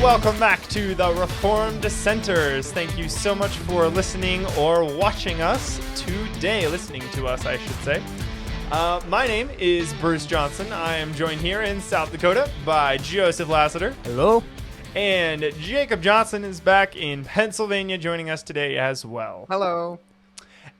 welcome back to the Reformed Dissenters. Thank you so much for listening or watching us today. Listening to us, I should say. My name is Bruce Johnson. I am joined here in South Dakota by Joseph Lassiter. Hello. And Jacob Johnson is back in Pennsylvania joining us today as well. Hello.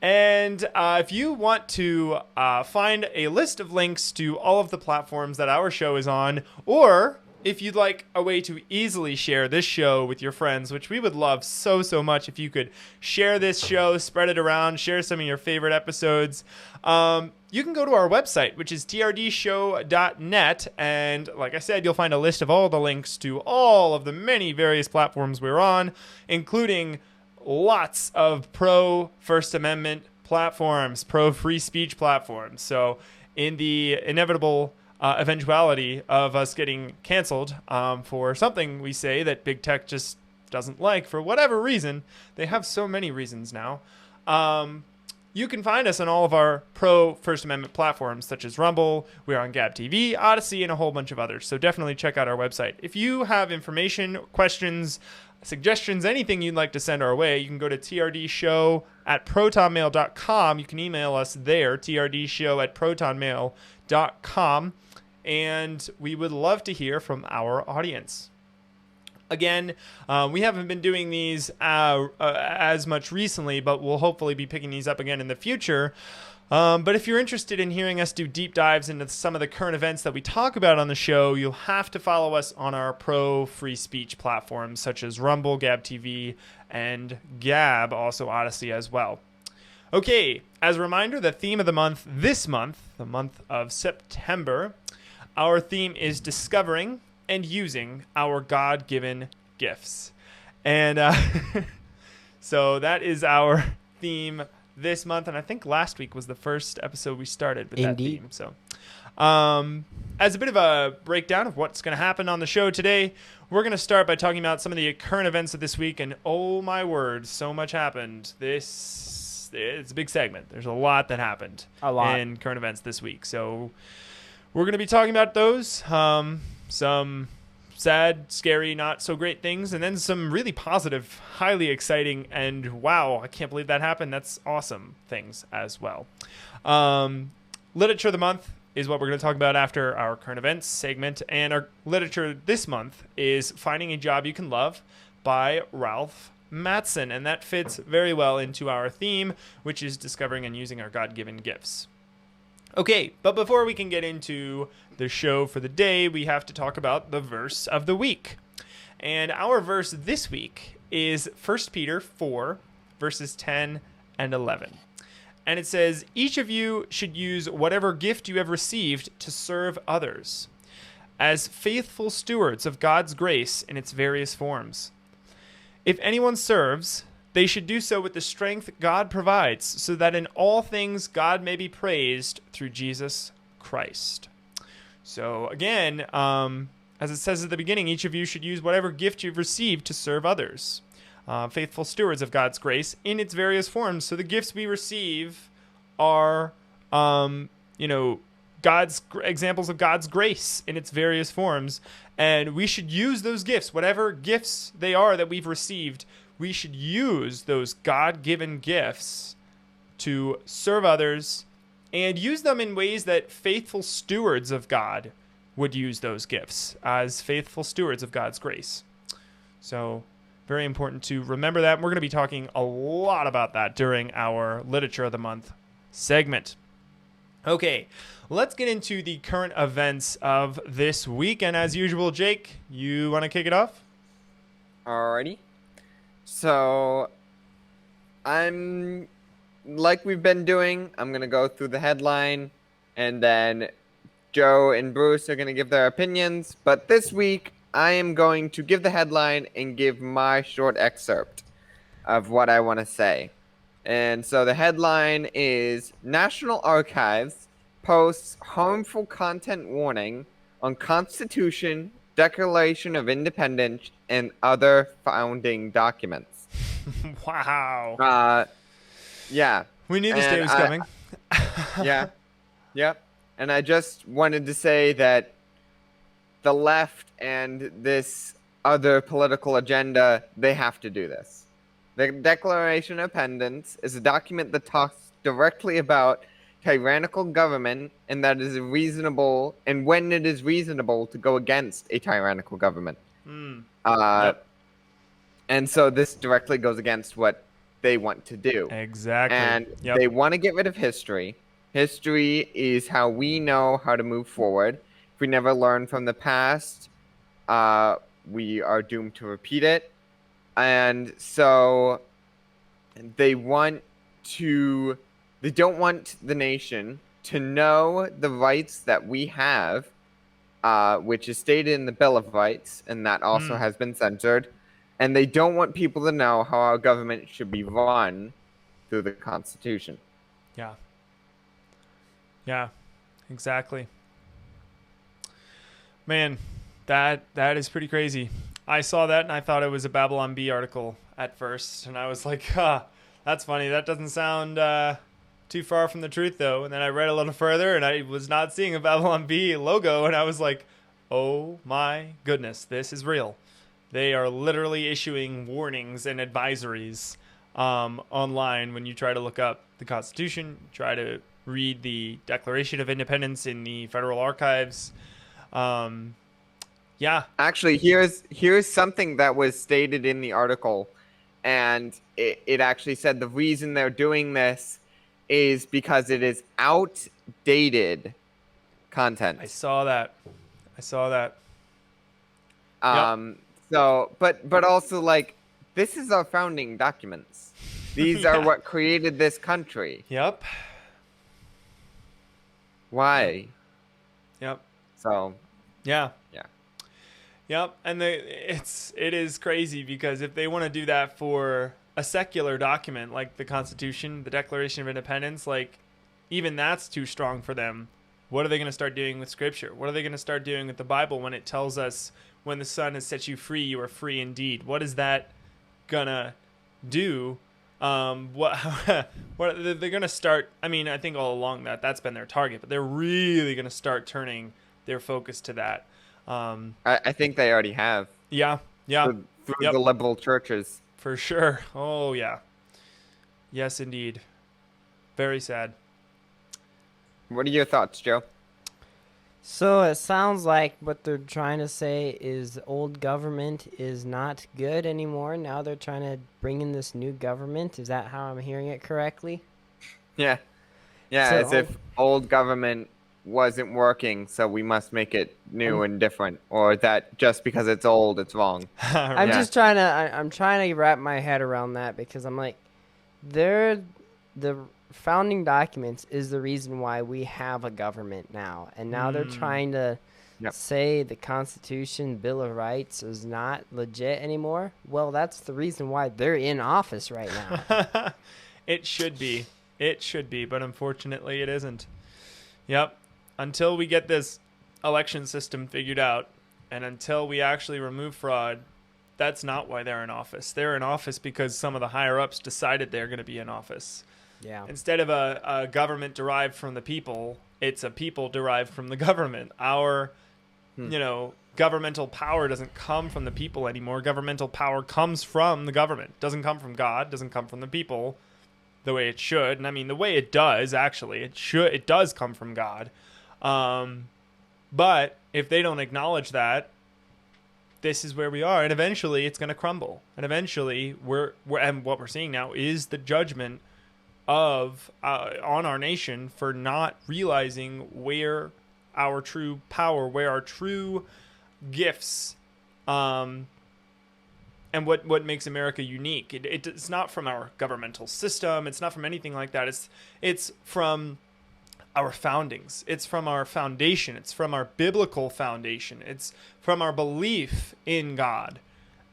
And if you want to find a list of links to all of the platforms that our show is on, or if you'd like a way to easily share this show with your friends, which we would love so much if you could share this show, spread it around, share some of your favorite episodes, you can go to our website, which is trdshow.net. And like I said, you'll find a list of all the links to all of the many various platforms we're on, including lots of pro-First Amendment platforms, pro-free speech platforms. So in the inevitable eventuality of us getting canceled for something we say that big tech just doesn't like for whatever reason, they have so many reasons now, you can find us on all of our pro-First Amendment platforms, such as Rumble, we're on Gab TV, Odyssey, and a whole bunch of others. So definitely check out our website. If you have information, questions, suggestions, anything you'd like to send our way, you can go to trdshow@protonmail.com. You can email us there, trdshow@protonmail.com, and we would love to hear from our audience. Again, we haven't been doing these as much recently, but we'll hopefully be picking these up again in the future. But if you're interested in hearing us do deep dives into some of the current events that we talk about on the show, you'll have to follow us on our pro-free speech platforms, such as Rumble, Gab TV, and Gab, also Odyssey as well. Okay, as a reminder, the theme of the month, this month, the month of September, our theme is discovering and using our God-given gifts. And so that is our theme this month, and I think last week was the first episode we started with that theme. So as a bit of a breakdown of what's going to happen on the show today, we're going to start by talking about some of the current events of this week, and oh my word, so much happened. It's a big segment. There's a lot that happened in current events this week. So we're going to be talking about those, some sad, scary, not so great things, and then some really positive, highly exciting, and wow, I can't believe that happened, that's awesome things as well. Literature of the month is what we're going to talk about after our current events segment, and our literature this month is Finding a Job You Can Love by Ralph Mattson, and that fits very well into our theme, which is discovering and using our God-given gifts. Okay, but before we can get into the show for the day, we have to talk about the verse of the week. And our verse this week is 1 Peter 4, verses 10 and 11. And it says, "Each of you should use whatever gift you have received to serve others, as faithful stewards of God's grace in its various forms. If anyone serves, they should do so with the strength God provides, so that in all things God may be praised through Jesus Christ." So again, as it says at the beginning, each of you should use whatever gift you've received to serve others. Faithful stewards of God's grace in its various forms. So the gifts we receive are, God's examples of God's grace in its various forms. And we should use those gifts, whatever gifts they are that we've received. We should use those God-given gifts to serve others and use them in ways that faithful stewards of God would use those gifts as faithful stewards of God's grace. So very important to remember that. We're going to be talking a lot about that during our Literature of the Month segment. Okay, let's get into the current events of this week. And as usual, Jake, you want to kick it off? Alrighty. So, like we've been doing, I'm going to go through the headline, and then Joe and Bruce are going to give their opinions. But this week, I am going to give the headline and give my short excerpt of what I want to say. And so the headline is, National Archives posts harmful content warning on Constitution, Declaration of Independence, and other founding documents. Wow. Yeah. We knew this day was coming. Yeah. Yep. And I just wanted to say that the left and this other political agenda, they have to do this. The Declaration of Independence is a document that talks directly about tyrannical government and that is reasonable and when it is reasonable to go against a tyrannical government. Mm. Uh, Yep. and so this directly goes against what they want to do. Exactly. And Yep. they want to get rid of history. History is how we know how to move forward. If we never learn from the past, we are doomed to repeat it. And so they don't want the nation to know the rights that we have, which is stated in the Bill of Rights, and that also has been censored. And they don't want people to know how our government should be run through the Constitution. Yeah. Yeah. Exactly. Man, that is pretty crazy. I saw that and I thought it was a Babylon Bee article at first, and I was like, that's funny. That doesn't sound too far from the truth, though. And then I read a little further, and I was not seeing a Babylon Bee logo, and I was like, oh my goodness, this is real. They are literally issuing warnings and advisories online when you try to look up the Constitution, try to read the Declaration of Independence in the Federal Archives. Yeah. Actually, here's something that was stated in the article, and it actually said the reason they're doing this is because it is outdated content. I saw that. Yep. So, but also, like, this is our founding documents. These are what created this country. Yep. Why? Yep. So. Yeah. Yeah. Yep. And it is crazy because if they want to do that for a secular document like the Constitution, the Declaration of Independence, like even that's too strong for them. What are they going to start doing with Scripture? What are they going to start doing with the Bible when it tells us when the Son has set you free, you are free indeed? What is that gonna do? What they're gonna start? I mean, I think all along that's been their target, but they're really gonna start turning their focus to that. I think they already have. Yeah. Through the liberal churches. For sure. Oh yeah. Yes, indeed. Very sad. What are your thoughts, Joe? So it sounds like what they're trying to say is old government is not good anymore. Now they're trying to bring in this new government. Is that how I'm hearing it correctly? Yeah. Yeah, So as if old government wasn't working, so we must make it new and different, or that just because it's old, it's wrong. I'm just trying to I'm trying to wrap my head around that because I'm like, the founding documents is the reason why we have a government now, and now they're trying to say the Constitution, Bill of Rights is not legit anymore. Well, that's the reason why they're in office right now. It should be, but unfortunately it isn't. Yep. Until we get this election system figured out, and until we actually remove fraud, that's not why they're in office. They're in office because some of the higher ups decided they're going to be in office. Yeah. Instead of a government derived from the people, it's a people derived from the government. Our, governmental power doesn't come from the people anymore. Governmental power comes from the government. Doesn't come from God. Doesn't come from the people, the way it should. And I mean, the way it does actually, it does come from God. But if they don't acknowledge that, this is where we are, and eventually it's going to crumble. And eventually and what we're seeing now is the judgment of on our nation for not realizing where our true power, where our true gifts, and what makes America unique. It's not from our governmental system. It's not from anything like that. It's from our foundings. It's from our foundation. It's from our biblical foundation. It's from our belief in God,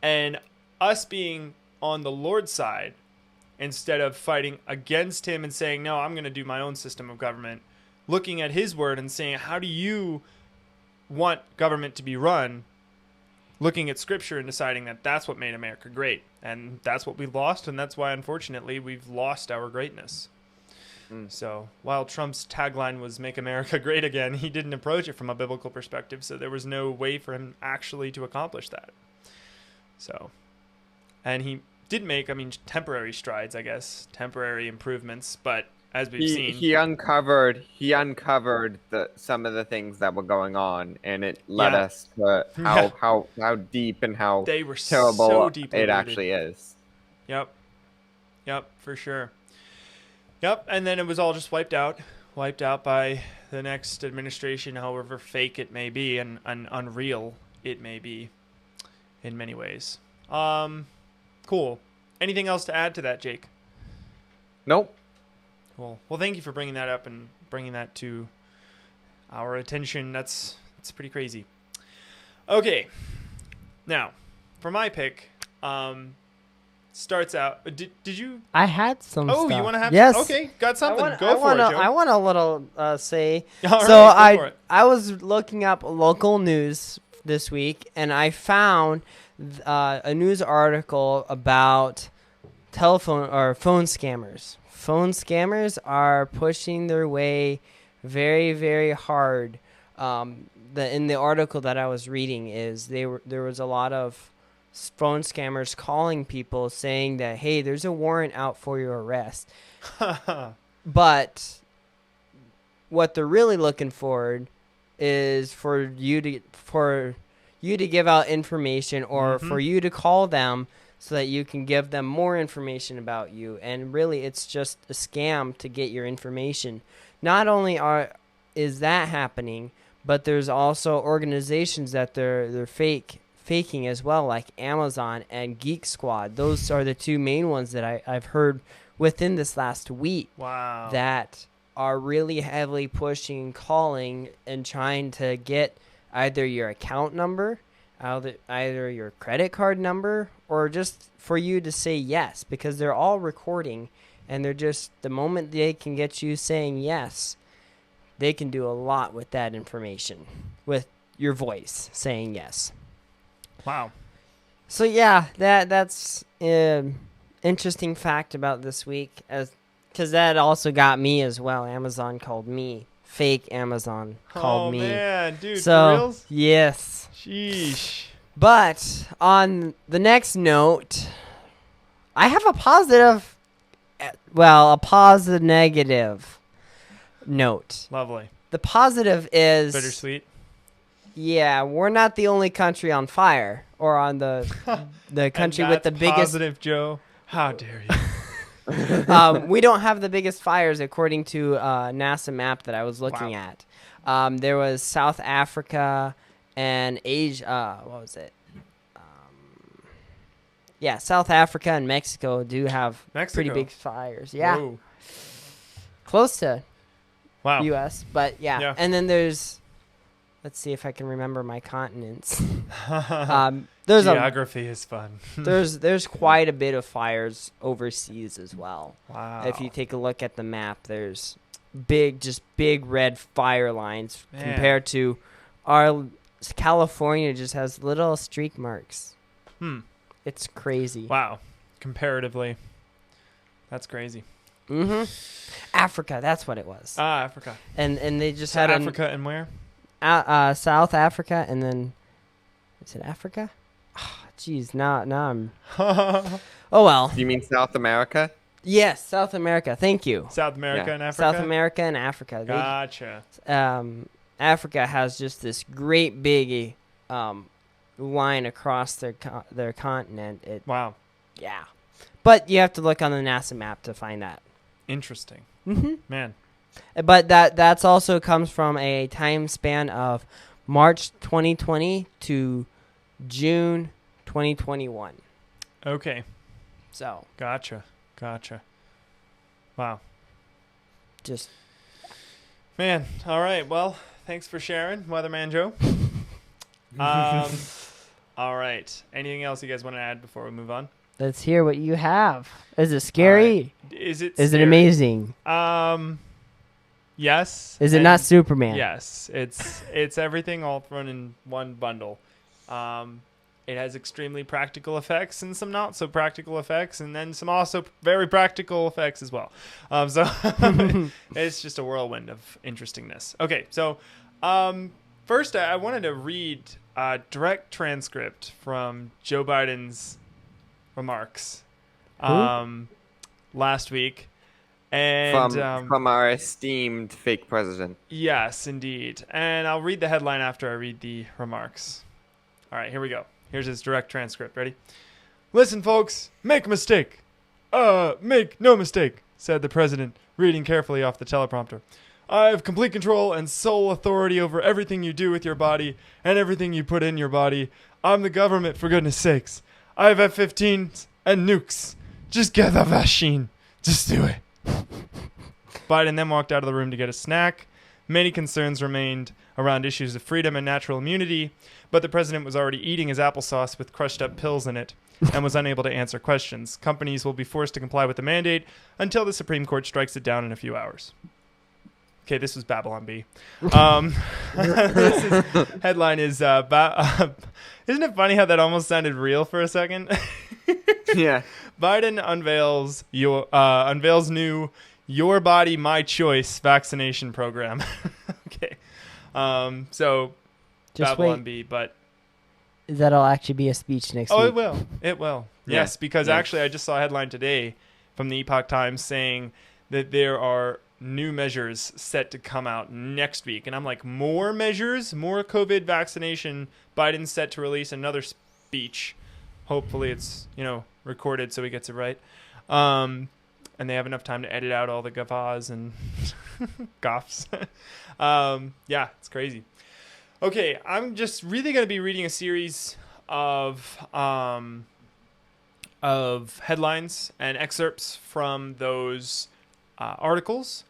and us being on the Lord's side. Instead of fighting against him and saying, no, I'm going to do my own system of government, looking at his word and saying, how do you want government to be run? Looking at Scripture and deciding that that's what made America great. And that's what we lost, and that's why, unfortunately, we've lost our greatness. So while Trump's tagline was "Make America Great Again," he didn't approach it from a biblical perspective, so there was no way for him actually to accomplish that. So, and he did make, I mean, temporary strides, I guess, temporary improvements, but as we've seen, he uncovered some of the things that were going on, and it led Yeah. us to Yeah. how deep and how they were terrible so deeply it rooted. actually is. Yep, for sure. Yep, and then it was all just wiped out by the next administration, however fake it may be and unreal it may be in many ways. Cool. Anything else to add to that, Jake? Nope. Cool. Well, thank you for bringing that up and bringing that to our attention. That's pretty crazy. Okay. Now, for my pick, starts out. Did you? I had some. Oh, stuff. you want to have? Yes. Okay, got something. I Go for it, Joe. I want a little say. All So right, go for it. I was looking up local news this week, and I found a news article about telephone or phone scammers. Phone scammers are pushing their way very, very hard. In the article that I was reading there was a lot of phone scammers calling people saying that, hey, there's a warrant out for your arrest. But what they're really looking for is for you to give out information or for you to call them so that you can give them more information about you. And really, it's just a scam to get your information. Not only is that happening, but there's also organizations that they're faking as well, like Amazon and Geek Squad. Those are the two main ones that I've heard within this last week. Wow. That are really heavily pushing, calling, and trying to get either your account number, either your credit card number, or just for you to say yes, because they're all recording, and they're just, the moment they can get you saying yes, they can do a lot with that information, with your voice saying yes. Wow. So yeah, that's an interesting fact about this week, because that also got me as well. Amazon called me. Fake Amazon called me. Oh man, dude, so, for reals? Yes. Sheesh. But on the next note, I have a positive negative note. Lovely. The positive is Bittersweet. Yeah, we're not the only country on fire, or on the country with the biggest. Positive, Joe. How dare you? We don't have the biggest fires according to NASA map that I was looking at. There was South Africa and Asia. What was it? Yeah, South Africa and Mexico do have pretty big fires. Yeah, Whoa. close to Wow. U.S. But yeah, and then there's. Let's see if I can remember my continents. Geography is fun. There's quite a bit of fires overseas as well. Wow. If you take a look at the map, there's big red fire lines compared to our California just has little streak marks. It's crazy. Wow. Comparatively, that's crazy. Africa, that's what it was. Africa. And they just So had Africa and where? South Africa, and then is it Africa? Jeez, now I'm. Oh well. Do you mean South America? Yes, South America. Thank you. South America and Africa. South America and Africa. Gotcha. Africa has just this great big line across their continent. Wow. Yeah, but you have to look on the NASA map to find that. Interesting. Man. But that's also comes from a time span of March 2020 to June 2021. Okay. So. Gotcha. Wow. Just. Man. All right. Well, thanks for sharing, Weatherman Joe. All right. Anything else you guys want to add before we move on? Let's hear what you have. Is it scary? Right. Is it amazing? Yes. Is it not Superman? Yes. It's everything all thrown in one bundle. It has extremely practical effects and some not so practical effects, and then some also very practical effects as well. So it's just a whirlwind of interestingness. Okay, so first I wanted to read a direct transcript from Joe Biden's remarks last week. And from our esteemed fake president. Yes, indeed. And I'll read the headline after I read the remarks. All right, here we go. Here's his direct transcript. Ready? Listen, folks, make a mistake. Make no mistake, said the president, reading carefully off the teleprompter. I have complete control and sole authority over everything you do with your body and everything you put in your body. I'm the government, for goodness sakes. I have F-15s and nukes. Just get the vaccine. Just do it. Biden then walked out of the room to get a snack. Many concerns remained around issues of freedom and natural immunity, but the president was already eating his applesauce with crushed up pills in it and was unable to answer questions. Companies will be forced to comply with the mandate until the Supreme Court strikes it down in a few hours. Okay, this was Babylon Bee. Headline is, isn't it funny how that almost sounded real for a second? Yeah. Biden unveils new Your Body, My Choice vaccination program. Okay. So Just Babylon wait. Bee, but That'll actually be a speech next it week. will. It will. Yeah. Yes, because Yeah. actually I just saw a headline today from the Epoch Times saying that there are new measures set to come out next week. And I'm like, more measures, more COVID vaccination. Biden's set to release another speech. Hopefully it's, recorded so he gets it right. And they have enough time to edit out all the guffaws and goffs. Yeah, it's crazy. Okay, I'm just really going to be reading a series of headlines and excerpts from those articles,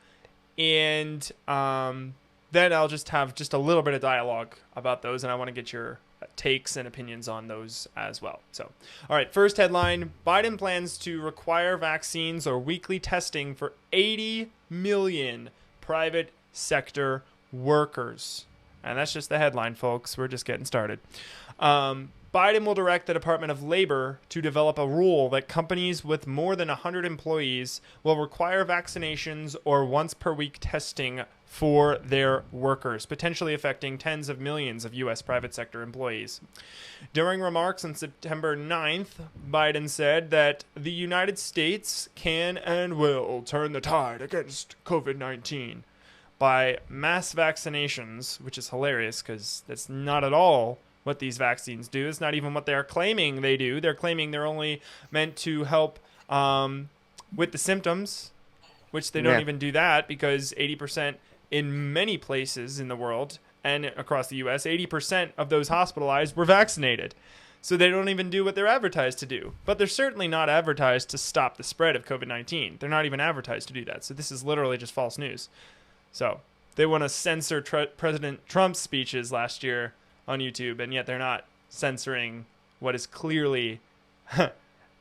and then I'll just have just a little bit of dialogue about those, and I want to get your takes and opinions on those as well. So, all right, first headline: Biden plans to require vaccines or weekly testing for 80 million private sector workers. And that's just the headline, folks. We're just getting started. Biden will direct the Department of Labor to develop a rule that companies with more than 100 employees will require vaccinations or once per week testing for their workers, potentially affecting tens of millions of U.S. private sector employees. During remarks on September 9th, Biden said that the United States can and will turn the tide against COVID-19 by mass vaccinations, which is hilarious because that's not at all what these vaccines do. It's not even what they're claiming they do. They're claiming they're only meant to help with the symptoms, which they don't even do that, because 80% in many places in the world and across the U.S., 80% of those hospitalized were vaccinated. So they don't even do what they're advertised to do. But they're certainly not advertised to stop the spread of COVID-19. They're not even advertised to do that. So this is literally just false news. So they want to censor President Trump's speeches last year on YouTube, and yet they're not censoring what is clearly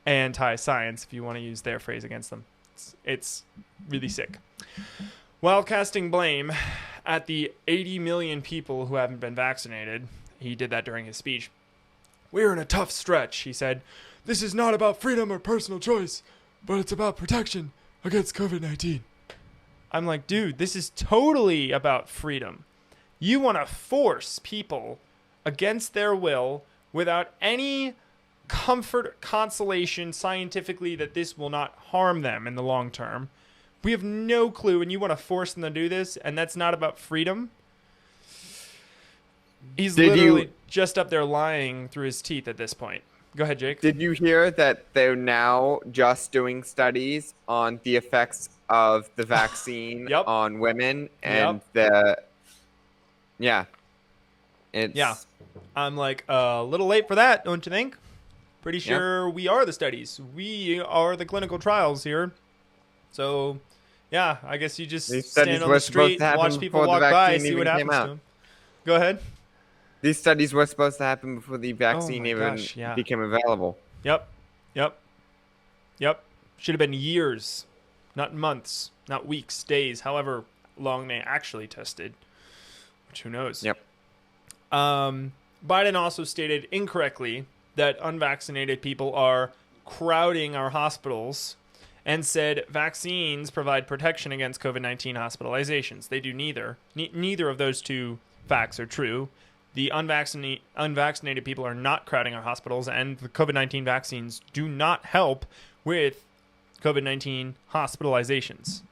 anti-science, if you want to use their phrase against them. It's really sick. While casting blame at the 80 million people who haven't been vaccinated, he did that during his speech. We're in a tough stretch, he said. This is not about freedom or personal choice, but it's about protection against COVID-19. I'm like, dude, this is totally about freedom. You want to force people against their will without any comfort, consolation scientifically that this will not harm them in the long term. We have no clue, and you want to force them to do this, and that's not about freedom? He's literally just up there lying through his teeth at this point. Go ahead, Jake. Did you hear that they're now just doing studies on the effects of the vaccine on women and I'm like a little late for that, don't you think? Pretty sure we are the studies. We are the clinical trials here. So, yeah, I guess you just stand on the street, watch people walk by, see what happens to them. Go ahead. These studies were supposed to happen before the vaccine became available. Yep. Should have been years, not months, not weeks, days, however long they actually tested. Which, who knows? Yep. Biden also stated incorrectly that unvaccinated people are crowding our hospitals and said vaccines provide protection against COVID-19 hospitalizations. They do neither. Neither of those two facts are true. the unvaccinated people are not crowding our hospitals, and the COVID-19 vaccines do not help with COVID-19 hospitalizations.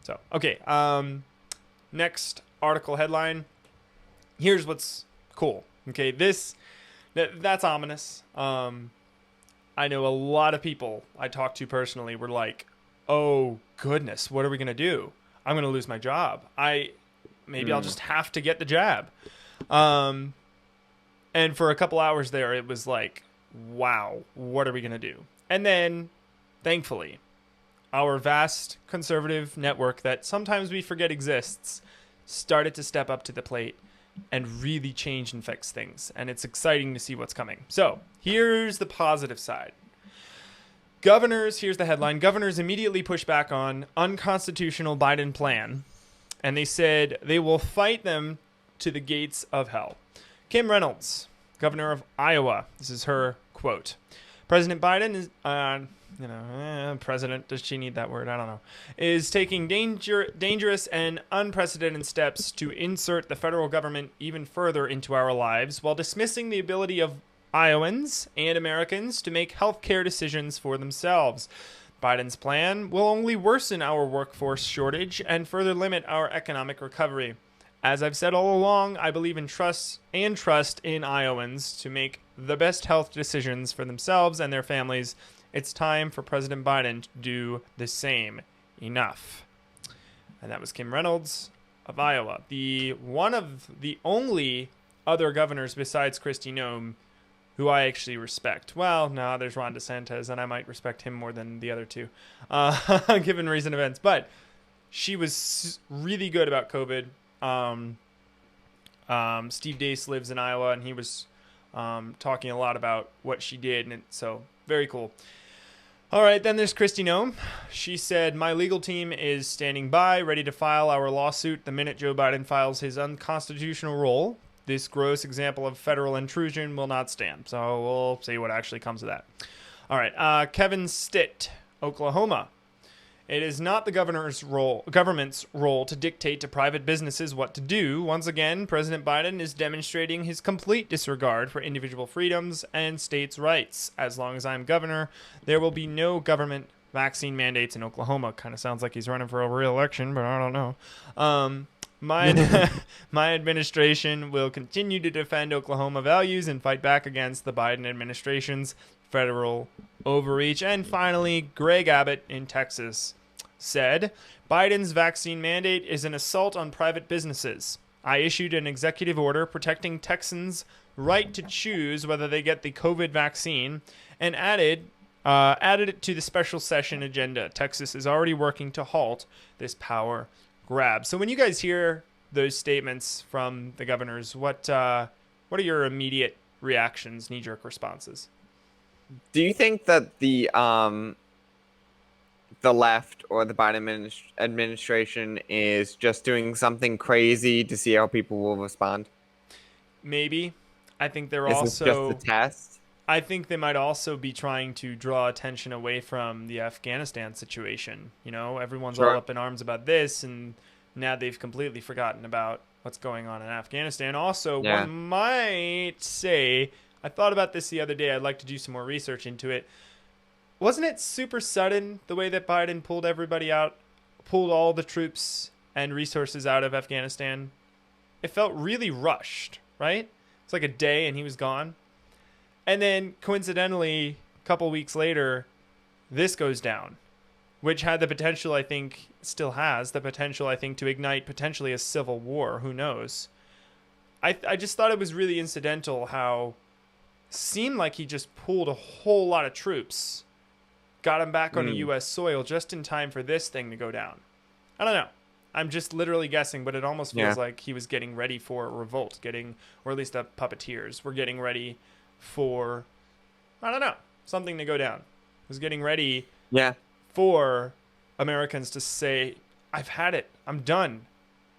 So, okay. Next article headline. Here's what's cool. Okay, that's ominous. I know a lot of people I talked to personally were like, "Oh goodness, what are we gonna do? I'm gonna lose my job. Maybe I'll just have to get the jab." And for a couple hours there, it was like, "Wow, what are we gonna do?" And then, thankfully, our vast conservative network that sometimes we forget exists started to step up to the plate and really change and fix things. And it's exciting to see what's coming. So here's the positive side. Here's the headline. Governors immediately push back on unconstitutional Biden plan. And they said they will fight them to the gates of hell. Kim Reynolds, governor of Iowa. This is her quote. President Biden is, president, does she need that word? I don't know. Is taking dangerous and unprecedented steps to insert the federal government even further into our lives while dismissing the ability of Iowans and Americans to make healthcare decisions for themselves. Biden's plan will only worsen our workforce shortage and further limit our economic recovery. As I've said all along, I believe in trust in Iowans to make the best health decisions for themselves and their families. It's time for President Biden to do the same. Enough. And that was Kim Reynolds of Iowa. One of the only other governors besides Kristi Noem who I actually respect. Well, no, there's Ron DeSantis, and I might respect him more than the other two, given recent events. But she was really good about COVID. Steve Deace lives in Iowa, and he was talking a lot about what she did, and so very cool. All right, then there's Kristi Noem. She said, "My legal team is standing by, ready to file our lawsuit the minute Joe Biden files his unconstitutional rule. This gross example of federal intrusion will not stand." So we'll see what actually comes of that. All right, Kevin Stitt, Oklahoma. "It is not the government's role to dictate to private businesses what to do. Once again, President Biden is demonstrating his complete disregard for individual freedoms and states' rights. As long as I'm governor, there will be no government vaccine mandates in Oklahoma." Kind of sounds like he's running for a re-election, but I don't know. My administration will continue to defend Oklahoma values and fight back against the Biden administration's federal overreach. And finally, Greg Abbott in Texas said, "Biden's vaccine mandate is an assault on private businesses. I issued an executive order protecting Texans' right to choose whether they get the COVID vaccine and added it to the special session agenda. Texas is already working to halt this power grab." So when you guys hear those statements from the governors, what are your immediate reactions, knee-jerk responses? Do you think that the left or the Biden administration is just doing something crazy to see how people will respond? Maybe. I think they're Is also this just a test? I think they might also be trying to draw attention away from the Afghanistan situation. You know, everyone's all up in arms about this, and now they've completely forgotten about what's going on in Afghanistan. Also, one might say, I thought about this the other day. I'd like to do some more research into it. Wasn't it super sudden the way that Biden pulled everybody out, pulled all the troops and resources out of Afghanistan? It felt really rushed, right? It's like a day and he was gone. And then coincidentally, a couple weeks later, this goes down, which had the potential, I think, still has the potential, I think, to ignite potentially a civil war. Who knows? I just thought it was really incidental how it seemed like he just pulled a whole lot of troops, got them back onto U.S. soil just in time for this thing to go down. I don't know. I'm just literally guessing, but it almost feels like he was getting ready for a revolt, or at least the puppeteers were getting ready for, I don't know, something to go down. Was getting ready for Americans to say, "I've had it. I'm done.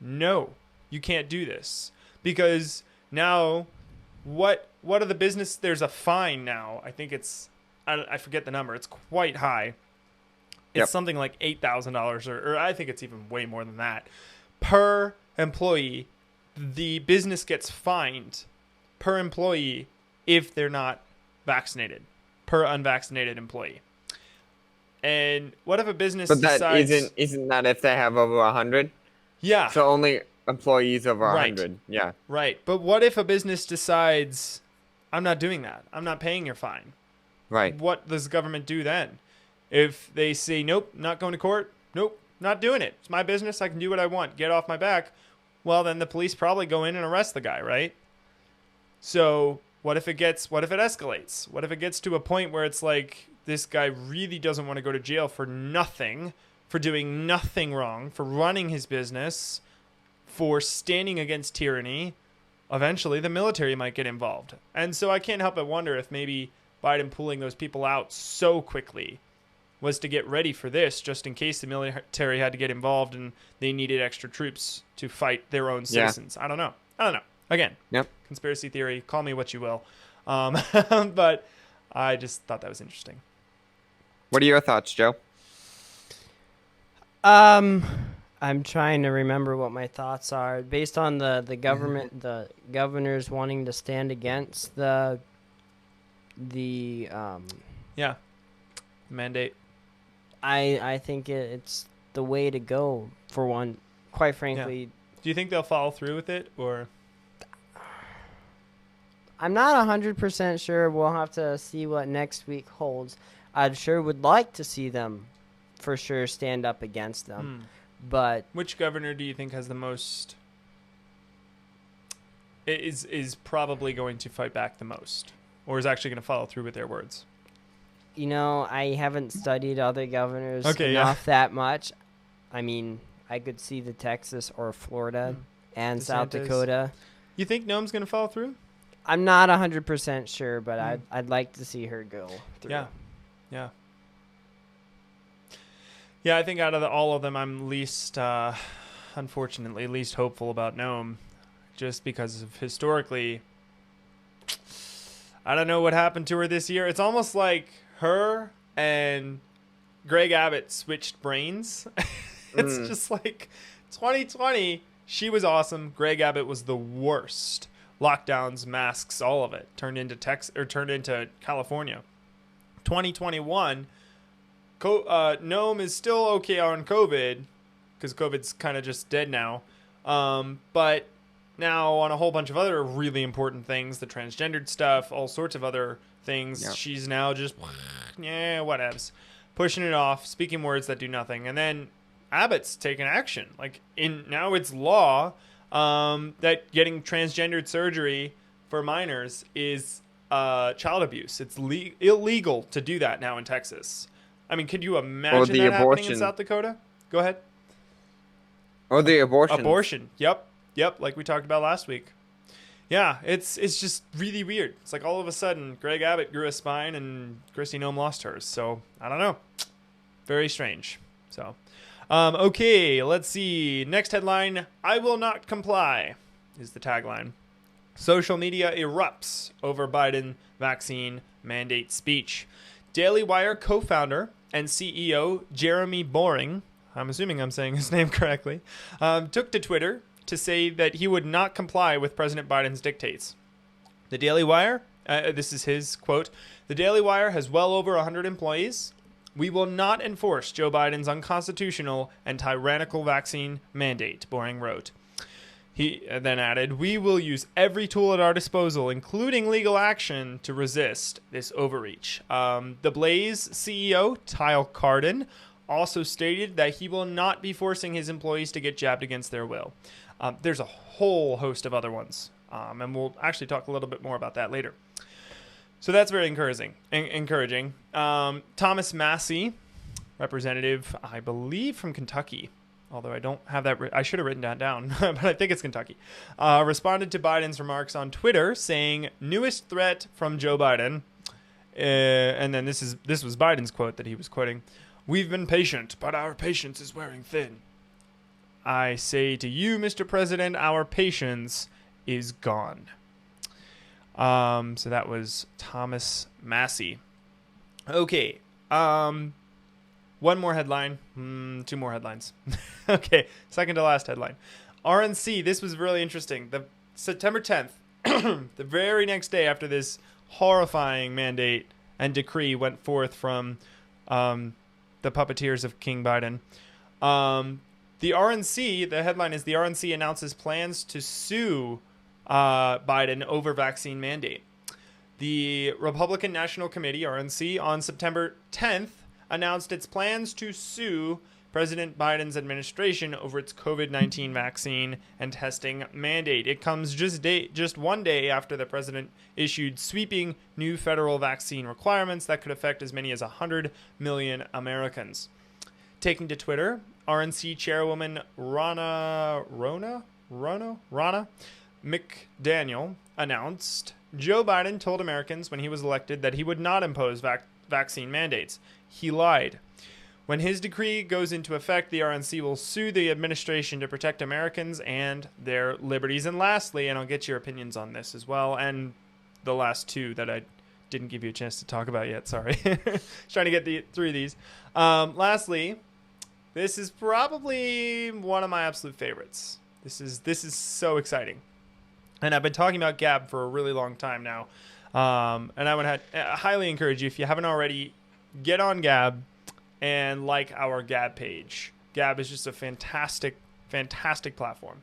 No, you can't do this." Because now, what are the business? There's a fine now. I think it's, I forget the number. It's quite high. It's something like $8,000, or I think it's even way more than that, per employee the business gets fined per employee if they're not vaccinated, per unvaccinated employee. And what if a business But that decides... isn't that if they have over 100? Yeah. So only employees over Right. 100. Yeah. Right. But what if a business decides, I'm not doing that, I'm not paying your fine? Right. What does the government do then? If they say, nope, not going to court, nope, not doing it, it's my business, I can do what I want, get off my back, well, then the police probably go in and arrest the guy, right? So what if it escalates? What if it gets to a point where it's like, this guy really doesn't want to go to jail for nothing, for doing nothing wrong, for running his business, for standing against tyranny? Eventually the military might get involved. And so I can't help but wonder if maybe Biden pulling those people out so quickly was to get ready for this, just in case the military had to get involved and they needed extra troops to fight their own citizens. I don't know. Again, Yep. conspiracy theory, call me what you will. But I just thought that was interesting. What are your thoughts, Joe? I'm trying to remember what my thoughts are based on the government, the governors wanting to stand against the Mandate. I think it's the way to go for one. Quite frankly, Do you think they'll follow through with it, or? I'm not 100% sure. We'll have to see what next week holds. I sure would like to see them, for sure, stand up against them. But Which governor do you think has the most? Is probably going to fight back the most, or is actually going to follow through with their words? you know, I haven't studied other governors Okay, enough that much. I mean, I could see the Texas or Florida and South DeSantis. Dakota. You think Noem's going to follow through? I'm not 100% sure, but I'd like to see her go through. Yeah. I think out of all of them, I'm least, unfortunately, least hopeful about Noem, just because of historically. I don't know what happened to her this year. It's almost like her and Greg Abbott switched brains. It's just like 2020. She was awesome. Greg Abbott was the worst. Lockdowns, masks, all of it turned into California. 2021, Noem is still okay on COVID because COVID's kind of just dead now. But now on a whole bunch of other really important things, the transgendered stuff, all sorts of other things, she's now just whatevs, pushing it off, speaking words that do nothing, and then Abbott's taking action. Now it's law that getting transgendered surgery for minors is child abuse. It's illegal to do that now in Texas. I mean, could you imagine that happening in South Dakota? Go ahead. Or the abortion. Abortion. Yep. Like we talked about last week. Yeah, it's just really weird. It's like all of a sudden Greg Abbott grew a spine and Kristi Noem lost hers. So I don't know. Very strange. So, okay, let's see. Next headline: "I will not comply" is the tagline. Social media erupts over Biden vaccine mandate speech. Daily Wire co-founder and CEO Jeremy Boring, I'm assuming I'm saying his name correctly, took to Twitter to say that he would not comply with President Biden's dictates. The Daily Wire, this is his quote, "The Daily Wire has well over 100 employees. We will not enforce Joe Biden's unconstitutional and tyrannical vaccine mandate," Boring wrote. He then added, "We will use every tool at our disposal, including legal action, to resist this overreach." The Blaze CEO, Tyle Carden, also stated that he will not be forcing his employees to get jabbed against their will. There's a whole host of other ones, and we'll actually talk a little bit more about that later. So that's very encouraging. Thomas Massey, representative, I believe from Kentucky, although I don't have that. I should have written that down, but I think it's Kentucky, responded to Biden's remarks on Twitter, saying, "Newest threat from Joe Biden," and then this was Biden's quote that he was quoting. "We've been patient, but our patience is wearing thin. I say to you, Mr. President, our patience is gone." So that was Thomas Massey. Okay. One more headline. Two more headlines. Okay. Second to last headline. RNC, this was really interesting. The September 10th, the very next day after this horrifying mandate and decree went forth from the puppeteers of King Biden, the RNC, the headline is, the RNC announces plans to sue Biden over vaccine mandate. The Republican National Committee, RNC, on September 10th announced its plans to sue President Biden's administration over its COVID-19 vaccine and testing mandate. It comes just 1 day after the president issued sweeping new federal vaccine requirements that could affect as many as 100 million Americans. Taking to Twitter, RNC Chairwoman Ronna McDaniel announced Joe Biden told Americans when he was elected that he would not impose vaccine mandates. He lied. When his decree goes into effect, the RNC will sue the administration to protect Americans and their liberties. And lastly, and I'll get your opinions on this as well, and the last two that I didn't give you a chance to talk about yet, sorry. Trying to get through these. Lastly, this is probably one of my absolute favorites. This is so exciting. And I've been talking about Gab for a really long time now. And I would highly encourage you, if you haven't already, get on Gab and like our Gab page. Gab is just a fantastic, fantastic platform.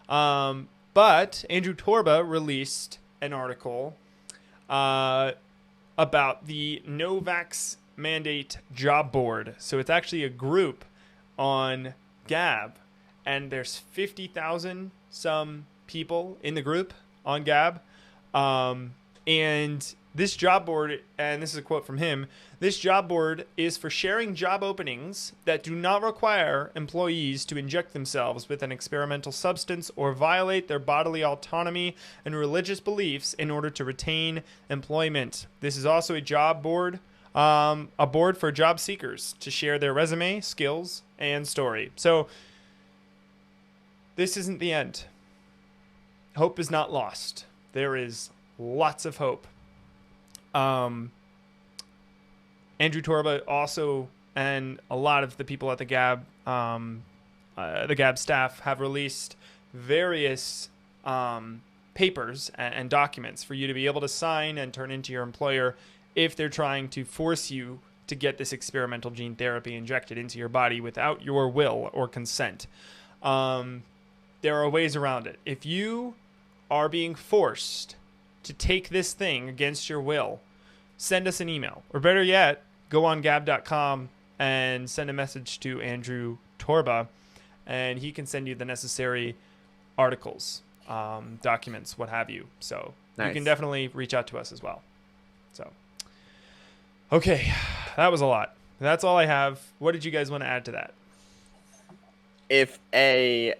But Andrew Torba released an article about the No Vax Mandate Job Board. So it's actually a group on Gab, and there's 50,000 some people in the group on Gab. And this job board, and this is a quote from him, this job board is for sharing job openings that do not require employees to inject themselves with an experimental substance or violate their bodily autonomy and religious beliefs in order to retain employment. This is also a job board, a board for job seekers to share their resume, skills, and story. So this isn't the end. Hope is not lost. There is lots of hope. Andrew Torba also, and a lot of the people at the Gab staff have released various papers and documents for you to be able to sign and turn into your employer if they're trying to force you to get this experimental gene therapy injected into your body without your will or consent. There are ways around it. If you are being forced to take this thing against your will, send us an email. Or better yet, go on gab.com and send a message to Andrew Torba, and he can send you the necessary articles, documents, what have you. So nice. You can definitely reach out to us as well. So, okay, that was a lot. That's all I have. What did you guys want to add to that? If a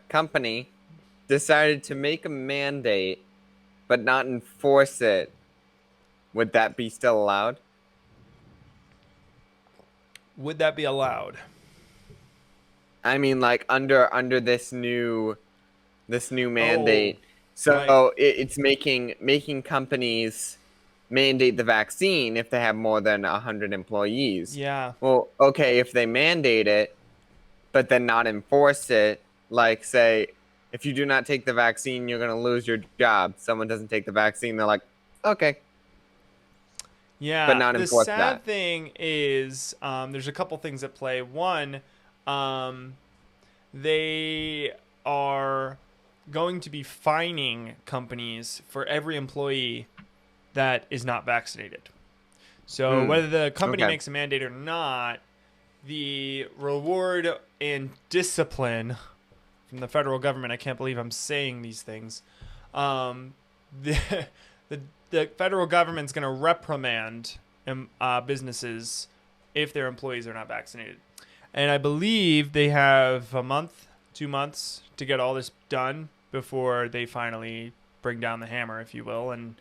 company decided to make a mandate but not enforce it, would that be still allowed? Would that be allowed? I mean, like under this new mandate. So right. It's making companies mandate the vaccine if they have more than 100 employees. Yeah. Well, okay, if they mandate it, but then not enforce it, like say, if you do not take the vaccine, you're going to lose your job. Someone doesn't take the vaccine, they're like, okay. Yeah, but not enforce the sad that. thing is there's a couple things at play. One, they are going to be fining companies for every employee that is not vaccinated. So whether the company makes a mandate or not, the reward and discipline from the federal government, I can't believe I'm saying these things, the federal government's going to reprimand businesses if their employees are not vaccinated. And I believe they have a month, 2 months to get all this done before they finally bring down the hammer, if you will, and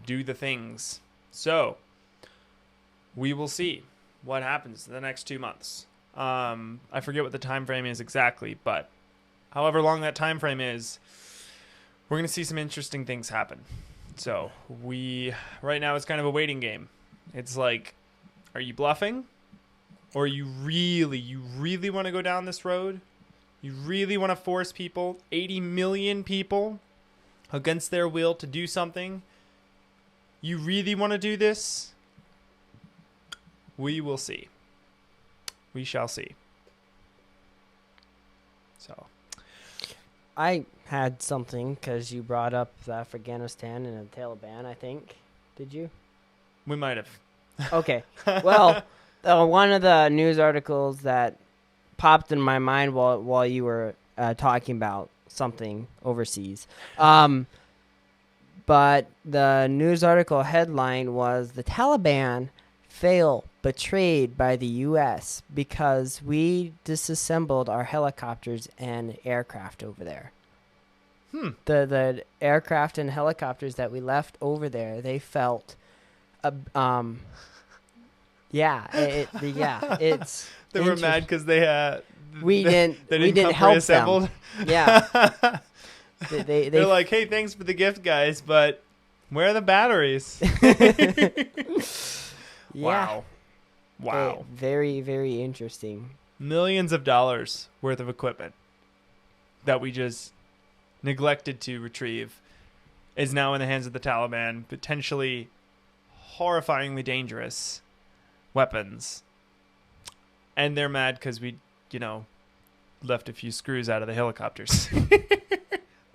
do the things. So we will see what happens in the next 2 months. I forget what the time frame is exactly, but however long that time frame is, we're going to see some interesting things happen. So right now it's kind of a waiting game. It's like, are you bluffing or you really want to go down this road, you really want to force people, 80 million people, against their will to do something, you really want to do this, we will see. We shall see. So, I had something because you brought up Afghanistan and the Taliban, I think. Did you? we might have. Okay. Well, one of the news articles that popped in my mind while you were talking about something overseas. But the news article headline was the Taliban fail betrayed by the U.S. because we disassembled our helicopters and aircraft over there. The aircraft and helicopters that we left over there, they felt, it's. They were mad because they we didn't come help reassembled. them. Yeah. They're like, hey, thanks for the gift, guys, but where are the batteries? Yeah. Wow. Very, very interesting. Millions of dollars worth of equipment that we just neglected to retrieve is now in the hands of the Taliban, potentially horrifyingly dangerous weapons. And they're mad because we, left a few screws out of the helicopters.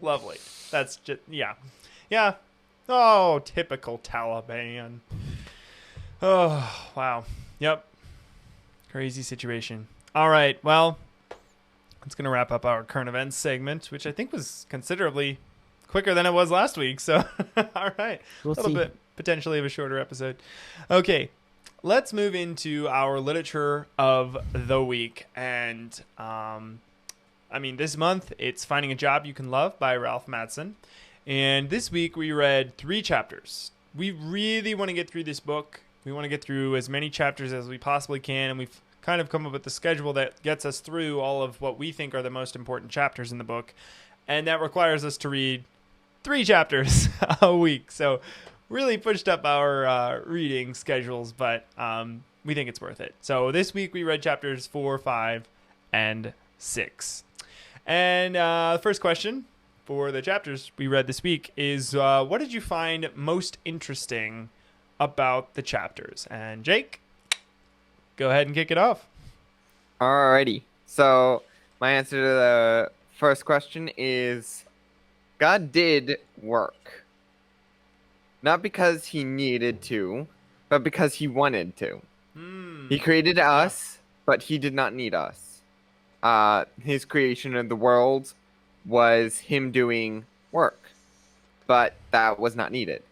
Lovely. That's just, yeah. Yeah. Oh, typical Taliban. Oh, wow. Yep. Crazy situation. All right. Well, that's going to wrap up our current events segment, which I think was considerably quicker than it was last week. So, all right. We'll a little bit potentially of a shorter episode. Okay. Let's move into our literature of the week. And, this month it's Finding a Job You Can Love by Ralph Mattson. And this week we read 3 chapters. We really want to get through this book. We want to get through as many chapters as we possibly can. And we've kind of come up with the schedule that gets us through all of what we think are the most important chapters in the book. And that requires us to read 3 chapters a week. So really pushed up our reading schedules, but we think it's worth it. So this week we read chapters 4, 5, and 6. And the first question for the chapters we read this week is, what did you find most interesting about the chapters? And Jake, go ahead and kick it off. Alrighty. So my answer to the first question is God did work. Not because he needed to, but because he wanted to. He created us, but he did not need us. His creation of the world was him doing work, but that was not needed.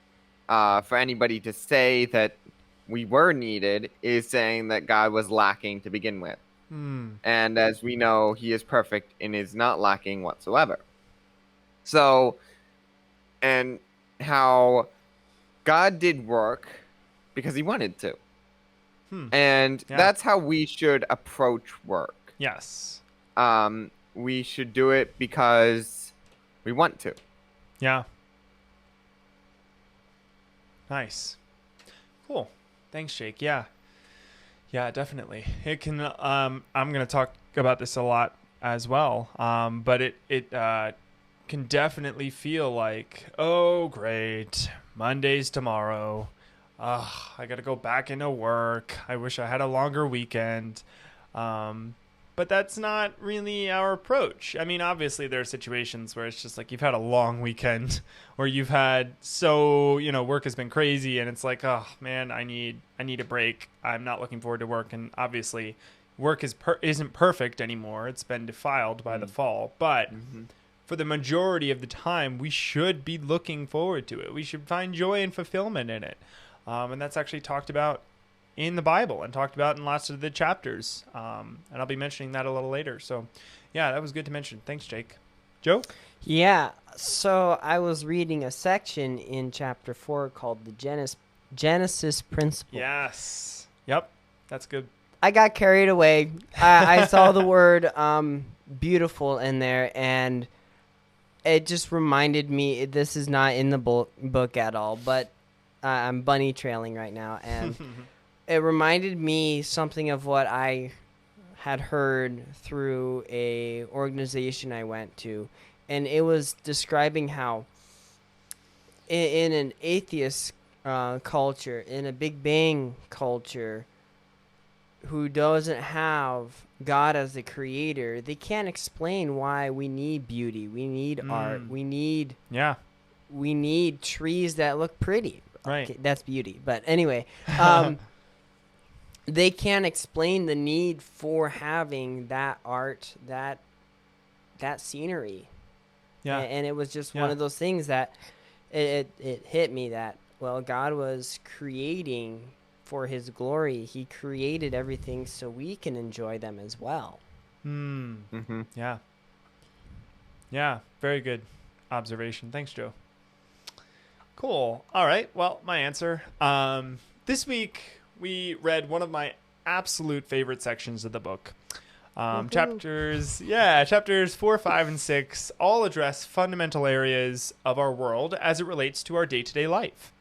For anybody to say that we were needed is saying that God was lacking to begin with. And as we know, he is perfect and is not lacking whatsoever. So, and how God did work because he wanted to. And that's how we should approach work. Yes. We should do it because we want to. Yeah. Nice. Cool. Thanks, Jake. Yeah. Yeah, definitely. It can, I'm going to talk about this a lot as well. But it can definitely feel like, oh, great. Monday's tomorrow. I got to go back into work. I wish I had a longer weekend. But that's not really our approach. I mean, obviously there are situations where it's just like you've had a long weekend or you've had work has been crazy and it's like, oh man, I need a break. I'm not looking forward to work. And obviously work isn't perfect anymore. It's been defiled by the fall. But for the majority of the time, we should be looking forward to it. We should find joy and fulfillment in it. And that's actually talked about in the Bible and talked about in lots of the chapters. And I'll be mentioning that a little later. So, yeah, that was good to mention. Thanks, Jake. Joe? Yeah, so I was reading a section in chapter 4 called the Genesis Principle. Yes. Yep, that's good. I got carried away. I saw the word beautiful in there, and it just reminded me, this is not in the book at all, but I'm bunny trailing right now, and it reminded me something of what I had heard through a organization I went to, and it was describing how in an atheist culture, in a Big Bang culture, who doesn't have God as the creator, they can't explain why we need beauty, we need art, we need trees that look pretty. Right. Okay, that's beauty. But anyway, they can't explain the need for having that art, that scenery. Yeah. And it was just one of those things that it hit me that, well, God was creating for his glory. He created everything so we can enjoy them as well. Mm-hmm. Yeah. Yeah. Very good observation. Thanks, Joe. Cool. All right. Well, my answer. This week we read one of my absolute favorite sections of the book. Chapters 4, 5, and 6 all address fundamental areas of our world as it relates to our day-to-day life.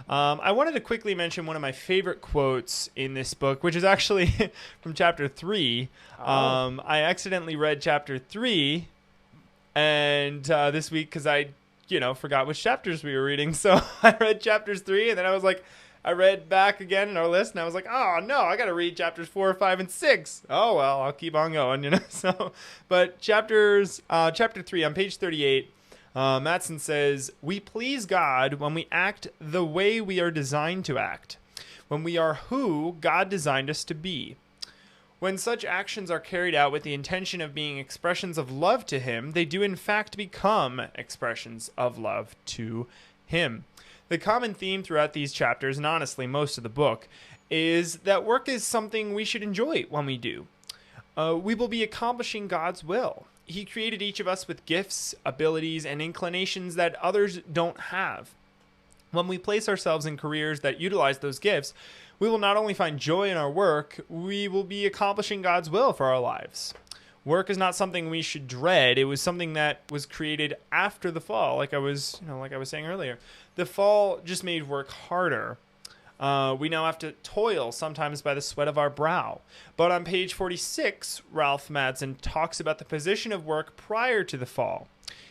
I wanted to quickly mention one of my favorite quotes in this book, which is actually from chapter 3. I accidentally read chapter 3 and this week because I forgot which chapters we were reading. So I read chapters 3 and then I read back again in our list and I was like, oh no, I got to read chapters 4, 5, and 6. Oh, well, I'll keep on going, So, but chapter 3 on page 38, Mattson says, we please God when we act the way we are designed to act, when we are who God designed us to be. When such actions are carried out with the intention of being expressions of love to him, they do in fact become expressions of love to him. The common theme throughout these chapters, and honestly most of the book, is that work is something we should enjoy when we do. We will be accomplishing God's will. He created each of us with gifts, abilities, and inclinations that others don't have. When we place ourselves in careers that utilize those gifts, we will not only find joy in our work, we will be accomplishing God's will for our lives. Work is not something we should dread. It was something that was created after the fall, like I was saying earlier. The fall just made work harder. We now have to toil, sometimes by the sweat of our brow. But on page 46, Ralph Mattson talks about the position of work prior to the fall.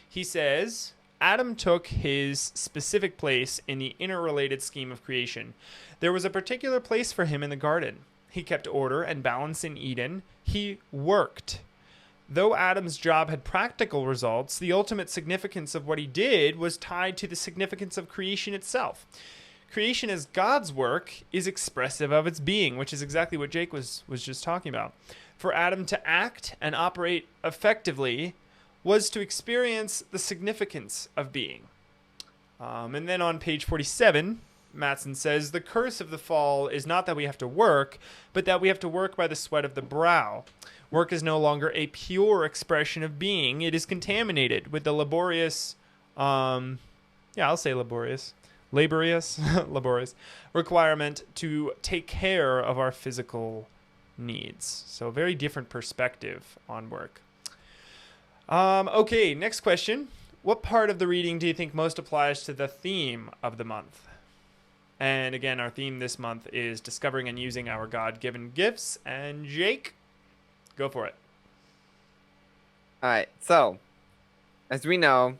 He says, Adam took his specific place in the interrelated scheme of creation. There was a particular place for him in the garden. He kept order and balance in Eden. He worked. Though Adam's job had practical results, the ultimate significance of what he did was tied to the significance of creation itself. Creation as God's work is expressive of its being, which is exactly what Jake was just talking about. For Adam to act and operate effectively was to experience the significance of being. And then on page 47, Mattson says, the curse of the fall is not that we have to work, but that we have to work by the sweat of the brow. Work is no longer a pure expression of being. It is contaminated with the laborious requirement to take care of our physical needs. So very different perspective on work. Okay, next question. What part of the reading do you think most applies to the theme of the month? And again, our theme this month is discovering and using our God-given gifts. And Jake, go for it. All right. So, as we know,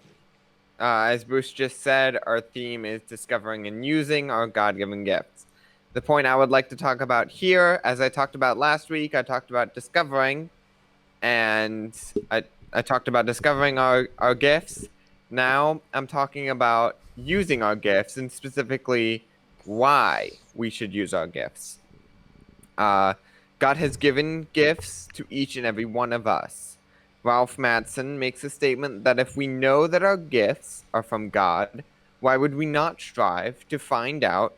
as Bruce just said, our theme is discovering and using our God-given gifts. The point I would like to talk about here, as I talked about last week, I talked about discovering, and I talked about discovering our gifts. Now I'm talking about using our gifts, and specifically why we should use our gifts. God has given gifts to each and every one of us. Ralph Mattson makes a statement that if we know that our gifts are from God, why would we not strive to find out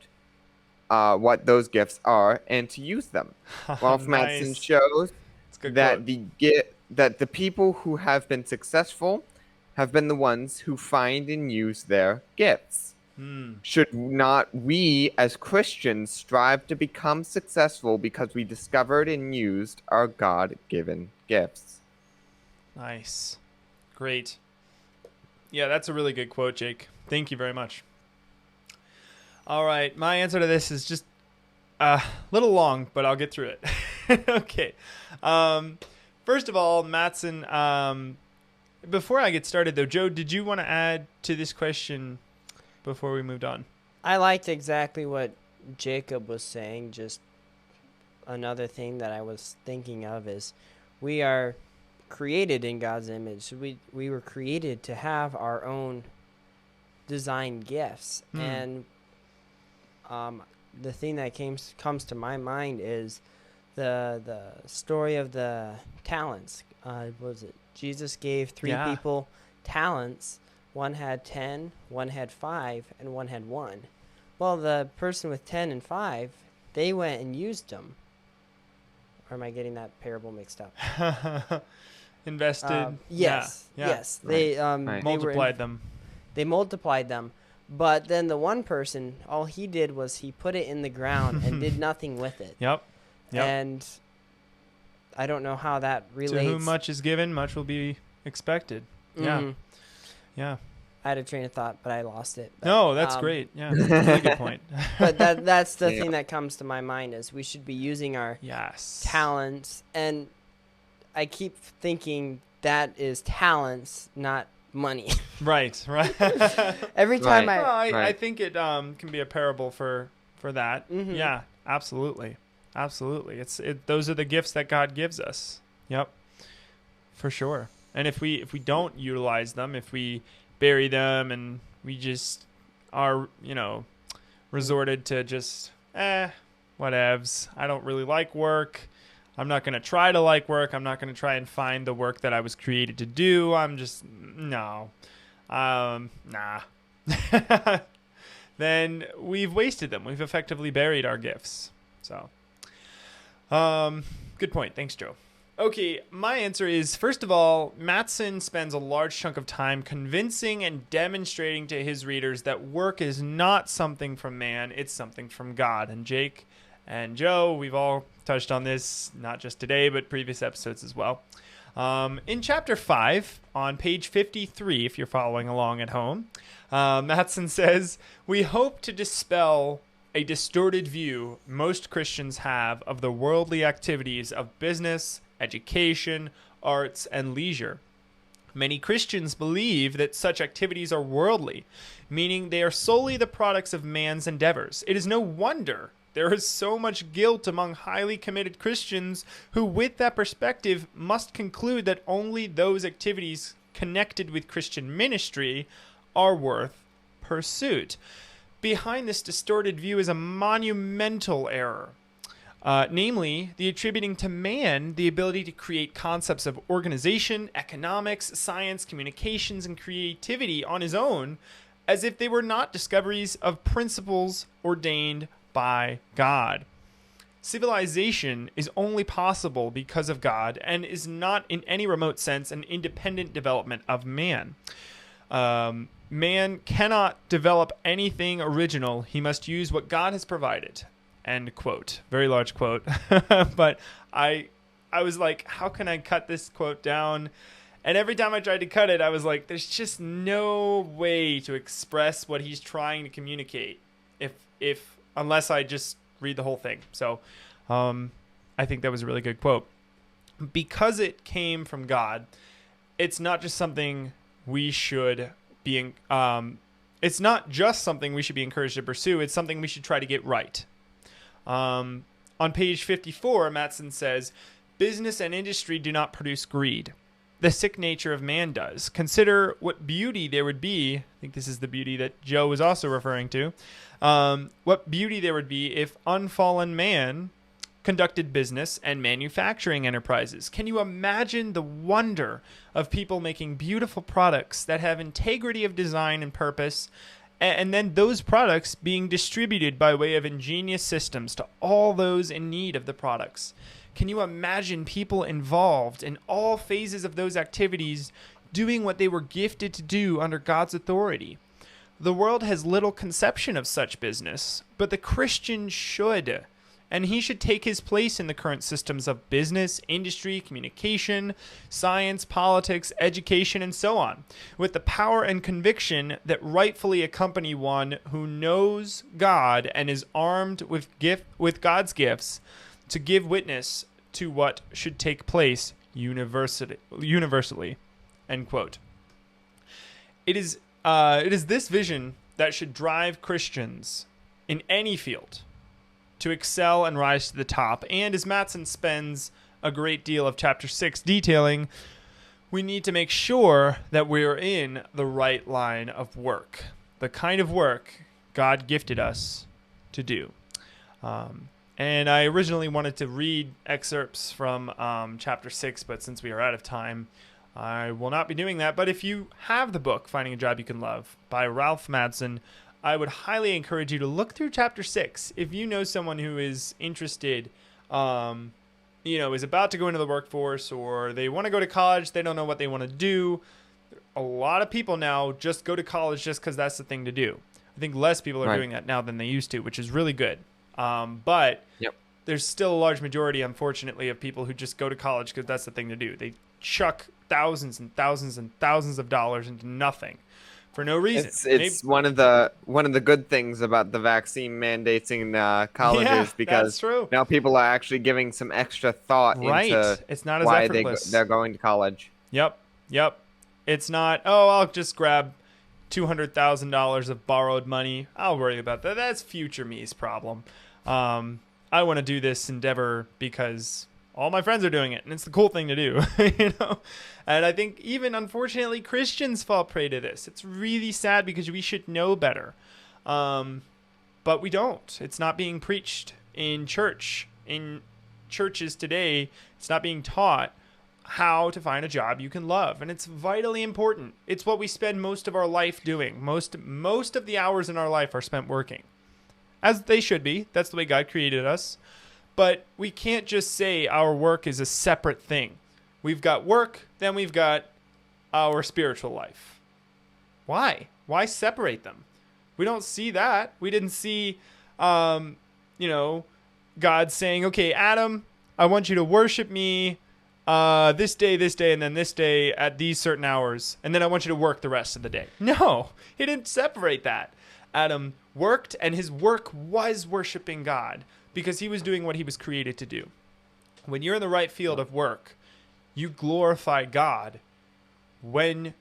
what those gifts are and to use them? Ralph Nice. Mattson shows that quote. the people who have been successful have been the ones who find and use their gifts. Should not we as Christians strive to become successful because we discovered and used our God-given gifts? Nice. Great. Yeah, that's a really good quote, Jake. Thank you very much. All right, my answer to this is just Little long, but I'll get through it. Okay. First of all, Mattson, before I get started, though, Joe, did you want to add to this question before we moved on? I liked exactly what Jacob was saying. Just another thing that I was thinking of is we are created in God's image. We were created to have our own design gifts. And the thing that comes to my mind is the story of the talents. Was it Jesus gave three people talents? One had 10, one had 5, and one had 1. Well, the person with 10 and 5, they went and used them. Or am I getting that parable mixed up? Invested. Yes. Yes. They multiplied them. They multiplied them. But then the one person, all he did was he put it in the ground and did nothing with it. Yep. And I don't know how that relates. To whom much is given, much will be expected. Yeah. Yeah. I had a train of thought, but I lost it. But, no, that's great. Yeah, that's a really good point. But that's the thing that comes to my mind is we should be using our talents. And I keep thinking that is talents, not money. Right. Every time I think it can be a parable for that. Mm-hmm. Yeah, absolutely. Those are the gifts that God gives us. Yep, for sure. And if we don't utilize them, if we bury them and we just are, resorted to just, whatevs. I don't really like work. I'm not going to try to like work. I'm not going to try and find the work that I was created to do. I'm just, no. Nah. Then we've wasted them. We've effectively buried our gifts. So, good point. Thanks, Joe. Okay, my answer is, first of all, Mattson spends a large chunk of time convincing and demonstrating to his readers that work is not something from man, it's something from God. And Jake and Joe, we've all touched on this, not just today, but previous episodes as well. In chapter 5, on page 53, if you're following along at home, Mattson says, "We hope to dispel a distorted view most Christians have of the worldly activities of business, education, arts, and leisure. Many Christians believe that such activities are worldly, meaning they are solely the products of man's endeavors. It is no wonder there is so much guilt among highly committed Christians who, with that perspective, must conclude that only those activities connected with Christian ministry are worth pursuit." Behind this distorted view is a monumental error. Namely, the attributing to man the ability to create concepts of organization, economics, science, communications, and creativity on his own, as if they were not discoveries of principles ordained by God. Civilization is only possible because of God and is not in any remote sense an independent development of man. Man cannot develop anything original. He must use what God has provided. End quote. Very large quote. But I was like, how can I cut this quote down? And every time I tried to cut it, I was like, there's just no way to express what he's trying to communicate unless I just read the whole thing. So I think that was a really good quote. Because it came from God, it's not just something we should be it's not just something we should be encouraged to pursue. It's something we should try to get right. On page 54, Mattson says, "Business and industry do not produce greed. The sick nature of man does. Consider what beauty there would be." I think this is the beauty that Joe was also referring to. What beauty there would be if unfallen man conducted business and manufacturing enterprises. Can you imagine the wonder of people making beautiful products that have integrity of design and purpose, and then those products being distributed by way of ingenious systems to all those in need of the products? Can you imagine people involved in all phases of those activities doing what they were gifted to do under God's authority? The world has little conception of such business, but the Christian should. and he should take his place in the current systems of business, industry, communication, science, politics, education, and so on, with the power and conviction that rightfully accompany one who knows God and is armed with God's gifts to give witness to what should take place universally. End quote. It is this vision that should drive Christians in any field to excel and rise to the top. And as Mattson spends a great deal of chapter 6 detailing, we need to make sure that we're in the right line of work, the kind of work God gifted us to do. And I originally wanted to read excerpts from chapter 6, but since we are out of time, I will not be doing that. But if you have the book, Finding a Job You Can Love, by Ralph Mattson, I would highly encourage you to look through chapter 6. If you know someone who is interested, is about to go into the workforce, or they want to go to college, they don't know what they want to do. A lot of people now just go to college just because that's the thing to do. I think less people are doing that now than they used to, which is really good. But there's still a large majority, unfortunately, of people who just go to college because that's the thing to do. They chuck thousands and thousands and thousands of dollars into nothing for no reason. It's one of the good things about the vaccine mandates in colleges, because now people are actually giving some extra thought into it's not as why effortless. they're going to college. Yep. It's not, I'll just grab $200,000 of borrowed money. I'll worry about that. That's future me's problem. I want to do this endeavor because all my friends are doing it, and it's the cool thing to do, And I think even, unfortunately, Christians fall prey to this. It's really sad because we should know better. But we don't. It's not being preached in church. In churches today, it's not being taught how to find a job you can love, and it's vitally important. It's what we spend most of our life doing. Most of the hours in our life are spent working, as they should be. That's the way God created us. But we can't just say our work is a separate thing. We've got work, then we've got our spiritual life. Why separate them? We don't see that. We didn't see God saying, okay, Adam, I want you to worship me this day, and then this day at these certain hours, and then I want you to work the rest of the day. No, he didn't separate that. Adam worked, and his work was worshiping God because he was doing what he was created to do. When you're in the right field of work, you glorify God when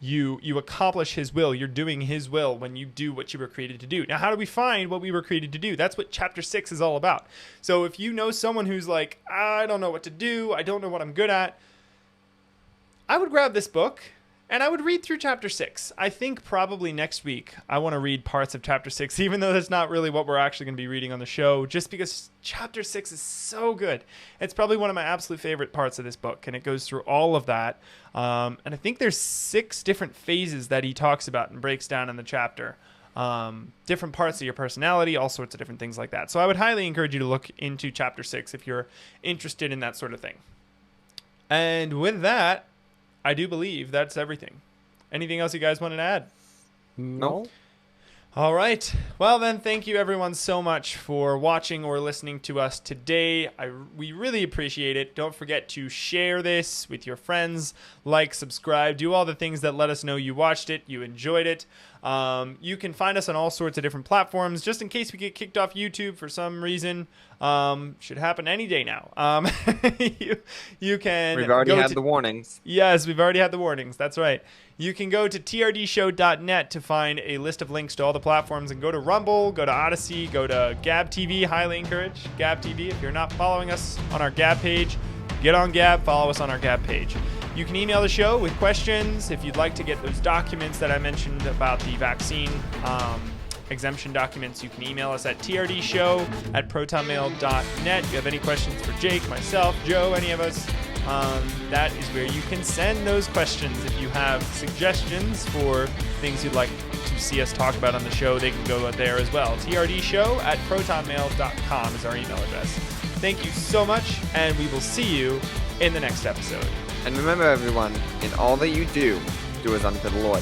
you accomplish his will. You're doing his will when you do what you were created to do. Now, how do we find what we were created to do? That's what chapter 6 is all about. So if you know someone who's like, I don't know what to do, I don't know what I'm good at, I would grab this book and I would read through chapter 6. I think probably next week I want to read parts of chapter 6, even though that's not really what we're actually going to be reading on the show, just because chapter 6 is so good. It's probably one of my absolute favorite parts of this book, and it goes through all of that. And I think there's 6 different phases that he talks about and breaks down in the chapter. Different parts of your personality, all sorts of different things like that. So I would highly encourage you to look into chapter 6 if you're interested in that sort of thing. And with that, I do believe that's everything. Anything else you guys wanted to add? No. All right. Well, then, thank you everyone so much for watching or listening to us today. We really appreciate it. Don't forget to share this with your friends, like, subscribe, do all the things that let us know you watched it, you enjoyed it. You can find us on all sorts of different platforms, just in case we get kicked off YouTube for some reason. Should happen any day now. You can. We've already had the warnings. Yes, we've already had the warnings. That's right. You can go to trdshow.net to find a list of links to all the platforms, and go to Rumble, go to Odyssey, go to Gab TV. Highly encourage Gab TV. If you're not following us on our Gab page, get on Gab, follow us on our Gab page. You can email the show with questions if you'd like to get those documents that I mentioned about the vaccine exemption documents. You can email us at trdshow@protonmail.net. If you have any questions for Jake, myself, Joe, any of us, that is where you can send those questions. If you have suggestions for things you'd like to see us talk about on the show, they can go there as well. trdshow@protonmail.com is our email address. Thank you so much, and we will see you in the next episode. And remember, everyone, in all that you do, do as unto the Lord.